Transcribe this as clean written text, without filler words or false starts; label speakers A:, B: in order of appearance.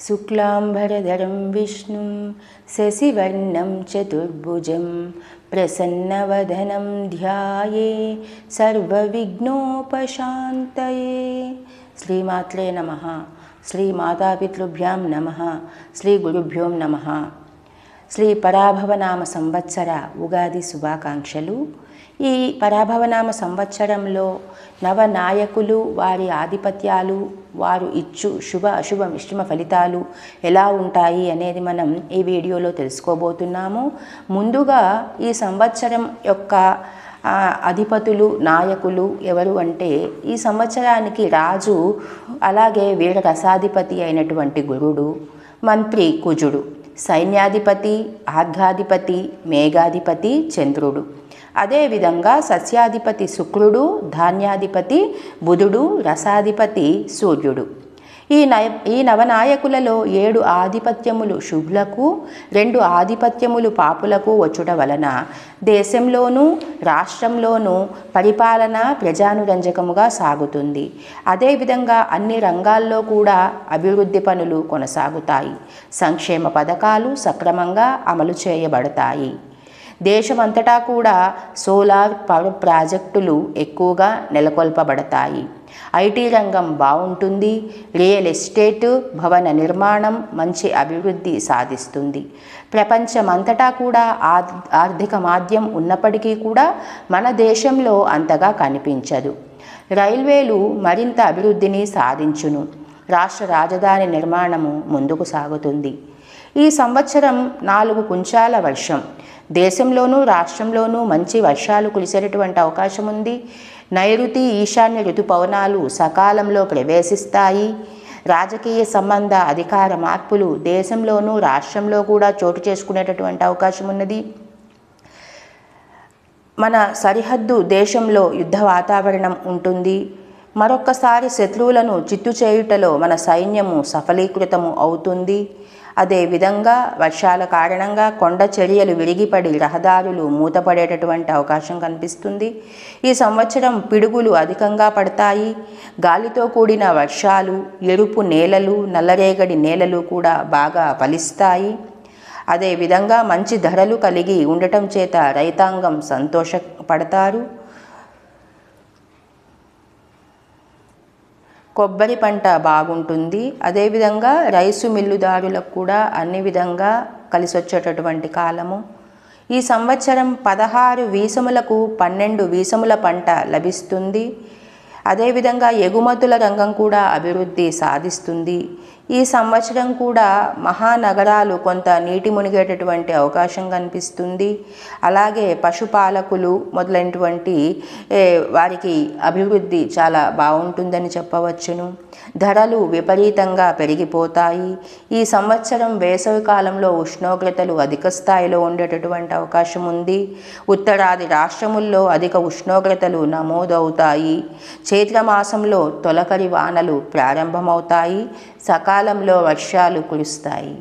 A: శుక్లాంబరధరం విష్ణుం శశివర్ణం చతుర్భుజం ప్రసన్నవదనం ధ్యాయే సర్వవిఘ్నోపశాంతయే. శ్రీమాత్రే నమః. శ్రీ మాతాపితృభ్యాం నమః. శ్రీ గురుభ్యో నమః. శ్రీ పరాభవనామ సంవత్సర ఉగాది శుభాకాంక్షలు. ఈ పరాభవనామ సంవత్సరంలో నవనాయకులు, వారి ఆధిపత్యాలు, వారు ఇచ్చు శుభ అశుభ మిశ్రమ ఫలితాలు ఎలా ఉంటాయి అనేది మనం ఈ వీడియోలో తెలుసుకోబోతున్నాము. ముందుగా ఈ సంవత్సరం యొక్క అధిపతులు, నాయకులు ఎవరు అంటే, ఈ సంవత్సరానికి రాజు, అలాగే వీర రసాధిపతి అయినటువంటి గురుడు, మంత్రి కుజుడు, సైన్యాధిపతి, ఆర్ఘాధిపతి, మేఘాధిపతి చంద్రుడు, అదేవిధంగా సస్యాధిపతి శుక్రుడు, ధాన్యాధిపతి బుధుడు, రసాధిపతి సూర్యుడు. ఈ నవనాయకులలో 7 ఆధిపత్యములు శుభులకు, 2 ఆధిపత్యములు పాపులకు వచ్చుట వలన దేశంలోనూ రాష్ట్రంలోనూ పరిపాలన ప్రజానురంజకముగా సాగుతుంది. అదేవిధంగా అన్ని రంగాల్లో కూడా అభివృద్ధి పనులు కొనసాగుతాయి. సంక్షేమ పథకాలు సక్రమంగా అమలు చేయబడతాయి. దేశమంతటా కూడా సోలార్ పవర్ ప్రాజెక్టులు ఎక్కువగా నెలకొల్పబడతాయి. ఐటీ రంగం బాగుంటుంది. రియల్ ఎస్టేట్, భవన నిర్మాణం మంచి అభివృద్ధి సాధిస్తుంది. ప్రపంచమంతటా కూడా ఆర్థిక మాధ్యం ఉన్నప్పటికీ కూడా మన దేశంలో అంతగా కనిపించదు. రైల్వేలు మరింత అభివృద్ధిని సాధించును. రాష్ట్ర రాజధాని నిర్మాణము ముందుకు సాగుతుంది. ఈ సంవత్సరం 4 కుంచాల వర్షం. దేశంలోనూ రాష్ట్రంలోనూ మంచి వర్షాలు కురిసేటటువంటి అవకాశం ఉంది. నైరుతి, ఈశాన్య ఋతుపవనాలు సకాలంలో ప్రవేశిస్తాయి. రాజకీయ సంబంధ అధికార మార్పులు దేశంలోనూ రాష్ట్రంలో కూడా చోటు చేసుకునేటటువంటి అవకాశం ఉన్నది. మన సరిహద్దు దేశంలో యుద్ధ వాతావరణం ఉంటుంది. మరొక్కసారి శత్రువులను చిత్తు చేయుటలో మన సైన్యము సఫలీకృతము అవుతుంది. అదేవిధంగా వర్షాల కారణంగా కొండ చర్యలు విరిగిపడి రహదారులు మూతపడేటటువంటి అవకాశం కనిపిస్తుంది. ఈ సంవత్సరం పిడుగులు అధికంగా పడతాయి. గాలితో కూడిన వర్షాలు, ఎరుపు నేలలు, నల్లరేగడి నేలలు కూడా బాగా ఫలిస్తాయి. అదేవిధంగా మంచి ధరలు కలిగి ఉండటం చేత రైతాంగం సంతోషపడతారు. కొబ్బరి పంట బాగుంటుంది. అదేవిధంగా రైసు మిల్లుదారులకు కూడా అన్ని విధంగా కలిసి వచ్చేటటువంటి కాలము. ఈ సంవత్సరం 16 వీసములకు 12 వీసముల పంట లభిస్తుంది. అదేవిధంగా ఎగుమతుల రంగం కూడా అభివృద్ధి సాధిస్తుంది. ఈ సంవత్సరం కూడా మహానగరాలు కొంత నీటి మునిగేటటువంటి అవకాశం కనిపిస్తుంది. అలాగే పశుపాలకులు మొదలైనటువంటి వారికి అభివృద్ధి చాలా బాగుంటుందని చెప్పవచ్చును. ధరలు విపరీతంగా పెరిగిపోతాయి. ఈ సంవత్సరం వేసవి కాలంలో ఉష్ణోగ్రతలు అధిక స్థాయిలో ఉండేటటువంటి అవకాశం ఉంది. ఉత్తరాది రాష్ట్రముల్లో అధిక ఉష్ణోగ్రతలు నమోదవుతాయి. చైత్రమాసంలో తొలకరి వానలు ప్రారంభమవుతాయి. సకాలంలో వర్షాలు కురుస్తాయి.